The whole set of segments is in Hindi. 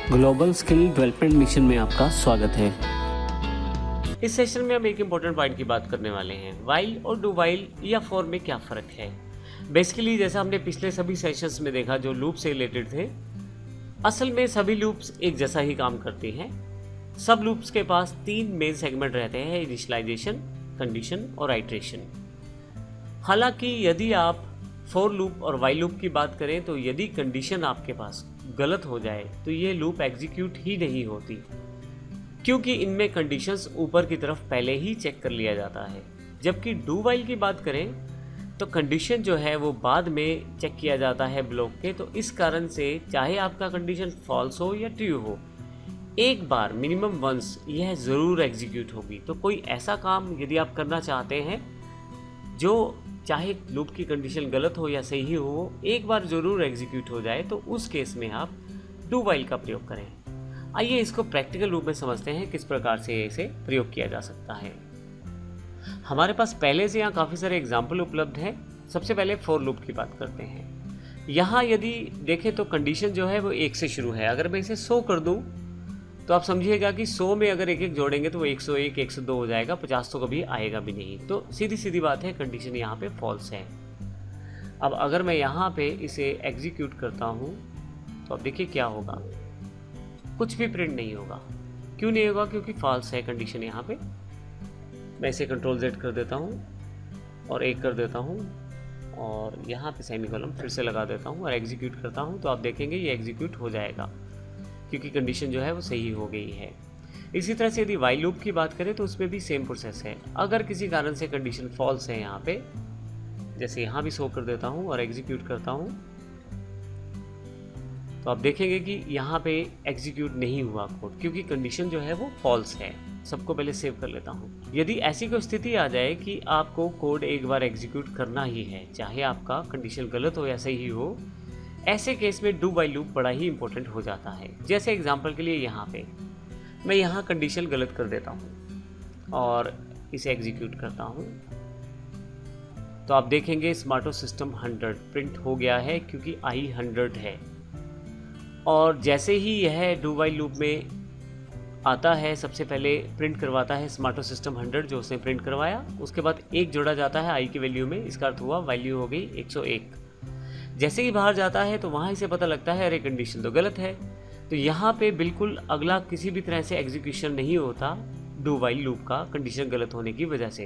ग्लोबल स्किल डेवलपमेंट मिशन में आपका स्वागत है। इस सेशन में हम एक इम्पोर्टेंट पॉइंट की बात करने वाले हैं, वाइल और डू वाइल या फॉर में क्या फ़र्क है। बेसिकली जैसा हमने पिछले सभी सेशंस में देखा जो लूप से रिलेटेड थे, असल में सभी लूप्स एक जैसा ही काम करती हैं। सब लूप्स के पास 3 मेन सेगमेंट रहते हैं, इनिशियलाइजेशन, कंडीशन और आइट्रेशन। हालांकि यदि आप फॉर लूप और वाइल लूप की बात करें तो यदि कंडीशन आपके पास गलत हो जाए तो ये लूप एग्जीक्यूट ही नहीं होती, क्योंकि इनमें कंडीशंस ऊपर की तरफ पहले ही चेक कर लिया जाता है। जबकि डू वाइल की बात करें तो कंडीशन जो है वो बाद में चेक किया जाता है ब्लॉक के, तो इस कारण से चाहे आपका कंडीशन फॉल्स हो या ट्रू हो, एक बार मिनिमम वंस यह ज़रूर एग्जीक्यूट होगी। तो कोई ऐसा काम यदि आप करना चाहते हैं जो चाहे लूप की कंडीशन गलत हो या सही हो, एक बार ज़रूर एग्जीक्यूट हो जाए, तो उस केस में आप डू वाइल का प्रयोग करें। आइए इसको प्रैक्टिकल रूप में समझते हैं किस प्रकार से इसे प्रयोग किया जा सकता है। हमारे पास पहले से यहाँ काफ़ी सारे एग्जाम्पल उपलब्ध हैं। सबसे पहले फॉर लूप की बात करते हैं। यहाँ यदि देखें तो कंडीशन जो है वो 1 से शुरू है। अगर मैं इसे 100 कर दूँ तो आप समझिएगा कि 100 में अगर एक एक जोड़ेंगे तो वो 101, 102 हो जाएगा, 50 तो कभी आएगा भी नहीं। तो सीधी सीधी बात है, कंडीशन यहाँ पे फॉल्स है। अब अगर मैं यहाँ पे इसे एग्जीक्यूट करता हूँ तो अब देखिए क्या होगा, कुछ भी प्रिंट नहीं होगा। क्यों नहीं होगा? क्योंकि फॉल्स है कंडीशन यहाँ पे। मैं इसे कंट्रोल Z कर देता हूँ और 1 कर देता हूँ और यहाँ पे सेमीकोलन फिर से लगा देता हूँ और एग्जीक्यूट करता हूँ, तो आप देखेंगे ये एग्जीक्यूट हो जाएगा क्योंकि कंडीशन जो है वो सही हो गई है। इसी तरह से यदि वाइल लूप की बात करें तो उसमें भी सेम प्रोसेस है। अगर किसी कारण से कंडीशन फॉल्स है यहाँ पे, जैसे यहाँ भी 100 कर देता हूँ और एग्जीक्यूट करता हूँ, तो आप देखेंगे कि यहाँ पे एग्जीक्यूट नहीं हुआ कोड, क्योंकि कंडीशन जो है वो फॉल्स है। सबको पहले सेव कर लेता हूँ। यदि ऐसी कोई स्थिति आ जाए कि आपको कोड एक बार एग्जीक्यूट करना ही है, चाहे आपका कंडीशन गलत हो या सही हो, ऐसे केस में डू वाइल लूप बड़ा ही इंपॉर्टेंट हो जाता है। जैसे एग्जांपल के लिए यहाँ पे मैं यहाँ कंडीशन गलत कर देता हूँ और इसे एग्जीक्यूट करता हूँ, तो आप देखेंगे स्मार्टो सिस्टम 100 प्रिंट हो गया है क्योंकि आई 100 है। और जैसे ही यह डू वाइल लूप में आता है, सबसे पहले प्रिंट करवाता है स्मार्टो सिस्टम 100 जो उसने प्रिंट करवाया, उसके बाद 1 जोड़ा जाता है आई की वैल्यू में। इसका अर्थ हुआ वैल्यू हो गई 101। जैसे ही बाहर जाता है तो वहाँ इसे पता लगता है अरे कंडीशन तो गलत है, तो यहाँ पे बिल्कुल अगला किसी भी तरह से एग्जीक्यूशन नहीं होता डू वाइल लूप का, कंडीशन गलत होने की वजह से।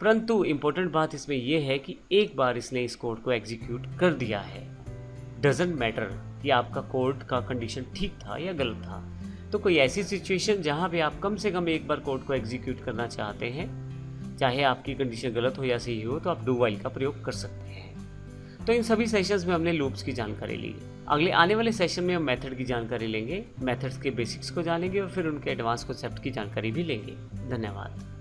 परंतु इम्पोर्टेंट बात इसमें यह है कि एक बार इसने इस कोड को एग्जीक्यूट कर दिया है, डजेंट मैटर कि आपका कोड का कंडीशन ठीक था या गलत था। तो कोई ऐसी सिचुएशन जहाँ पे आप कम से कम एक बार कोड को एग्जीक्यूट करना चाहते हैं, चाहे आपकी कंडीशन गलत हो या सही हो, तो आप डू वाइल का प्रयोग कर सकते हैं। तो इन सभी सेशंस में हमने लूप्स की जानकारी ली। अगले आने वाले सेशन में हम मेथड की जानकारी लेंगे, मेथड्स के बेसिक्स को जानेंगे और फिर उनके एडवांस कॉन्सेप्ट की जानकारी भी लेंगे। धन्यवाद।